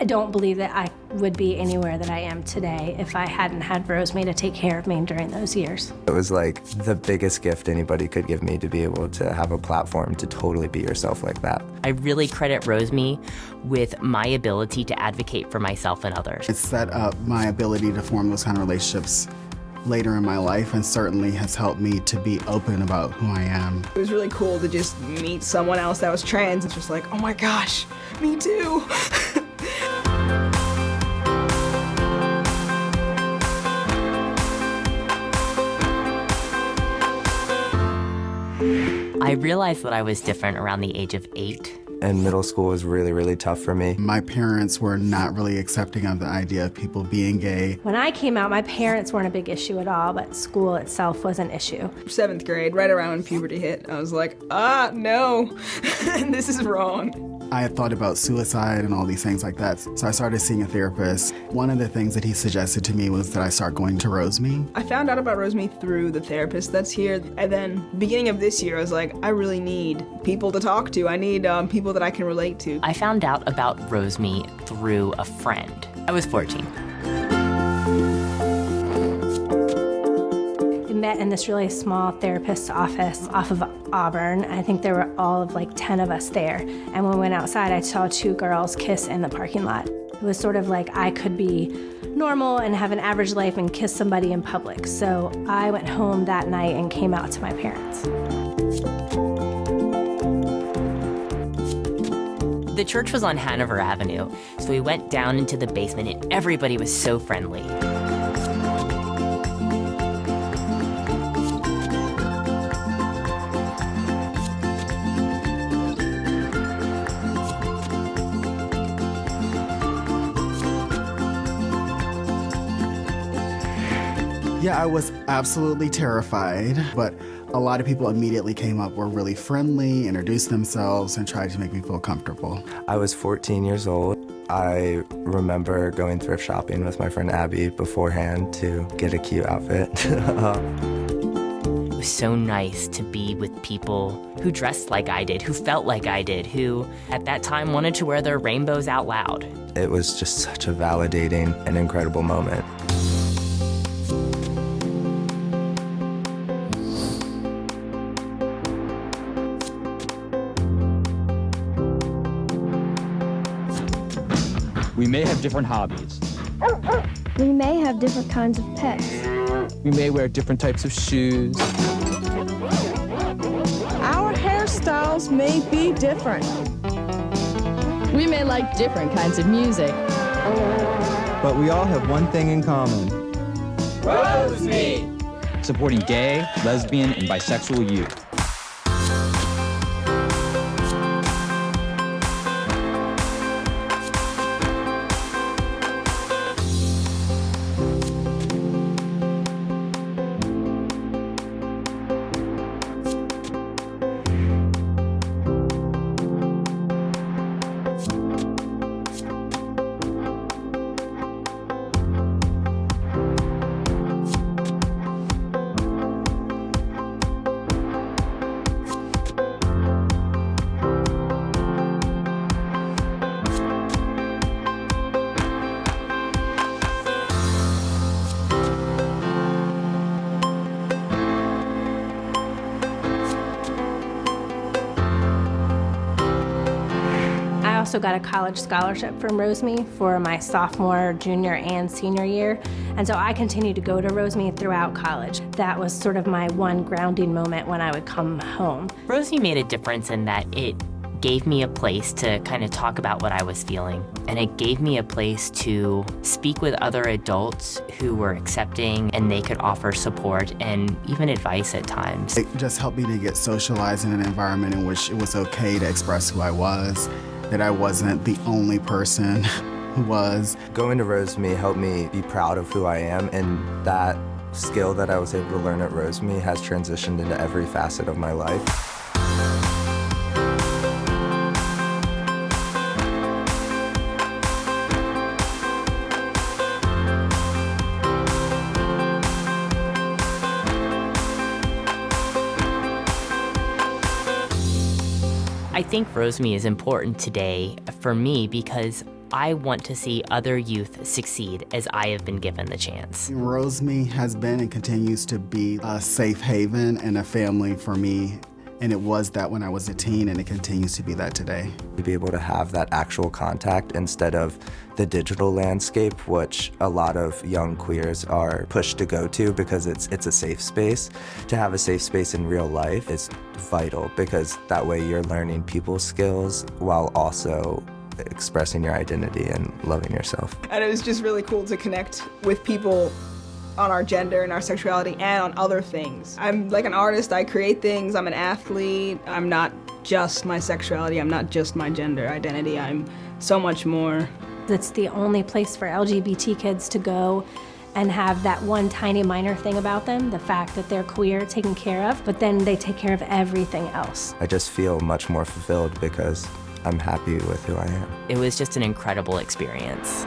I don't believe that I would be anywhere that I am today if I hadn't had Rosmy to take care of me during those years. It was like the biggest gift anybody could give me, to be able to have a platform to totally be yourself like that. I really credit Rosmy with my ability to advocate for myself and others. It set up my ability to form those kind of relationships later in my life, and certainly has helped me to be open about who I am. It was really cool to just meet someone else that was trans. It's just like, oh my gosh, me too. I realized that I was different around the age of 8. And middle school was really, really tough for me. My parents were not really accepting of the idea of people being gay. When I came out, my parents weren't a big issue at all, but school itself was an issue. 7th grade, right around when puberty hit, I was like, no, this is wrong. I had thought about suicide and all these things like that, so I started seeing a therapist. One of the things that he suggested to me was that I start going to Rosmy. I found out about Rosmy through the therapist that's here, and then beginning of this year, I was like, I really need people to talk to. I need people that I can relate to. I found out about Rosmy through a friend. I was 14. We met in this really small therapist's office off of Auburn. I think there were all of like 10 of us there. And when we went outside, I saw 2 girls kiss in the parking lot. It was sort of like I could be normal and have an average life and kiss somebody in public. So I went home that night and came out to my parents. The church was on Hanover Avenue, so we went down into the basement and everybody was so friendly. Yeah, I was absolutely terrified, but a lot of people immediately came up, were really friendly, introduced themselves, and tried to make me feel comfortable. I was 14 years old. I remember going thrift shopping with my friend Abby beforehand to get a cute outfit. It was so nice to be with people who dressed like I did, who felt like I did, who at that time wanted to wear their rainbows out loud. It was just such a validating and incredible moment. We may have different hobbies. We may have different kinds of pets. We may wear different types of shoes. Our hairstyles may be different. We may like different kinds of music. But we all have one thing in common. Rosmy! Supporting gay, lesbian, and bisexual youth. I also got a college scholarship from Rosmy for my sophomore, junior, and senior year. And so I continued to go to Rosmy throughout college. That was sort of my one grounding moment when I would come home. Rosmy made a difference in that it gave me a place to kind of talk about what I was feeling. And it gave me a place to speak with other adults who were accepting, and they could offer support and even advice at times. It just helped me to get socialized in an environment in which it was okay to express who I was, that I wasn't the only person who was. Going to Rosmy helped me be proud of who I am, and that skill that I was able to learn at Rosmy has transitioned into every facet of my life. I think Rosmy is important today for me because I want to see other youth succeed as I have been given the chance. Rosmy has been and continues to be a safe haven and a family for me. And it was that when I was a teen, and it continues to be that today. To be able to have that actual contact instead of the digital landscape, which a lot of young queers are pushed to go to because it's a safe space. To have a safe space in real life is vital, because that way you're learning people skills while also expressing your identity and loving yourself. And it was just really cool to connect with people on our gender and our sexuality and on other things. I'm like an artist, I create things, I'm an athlete, I'm not just my sexuality, I'm not just my gender identity, I'm so much more. It's the only place for LGBT kids to go and have that one tiny minor thing about them, the fact that they're queer, taken care of, but then they take care of everything else. I just feel much more fulfilled because I'm happy with who I am. It was just an incredible experience.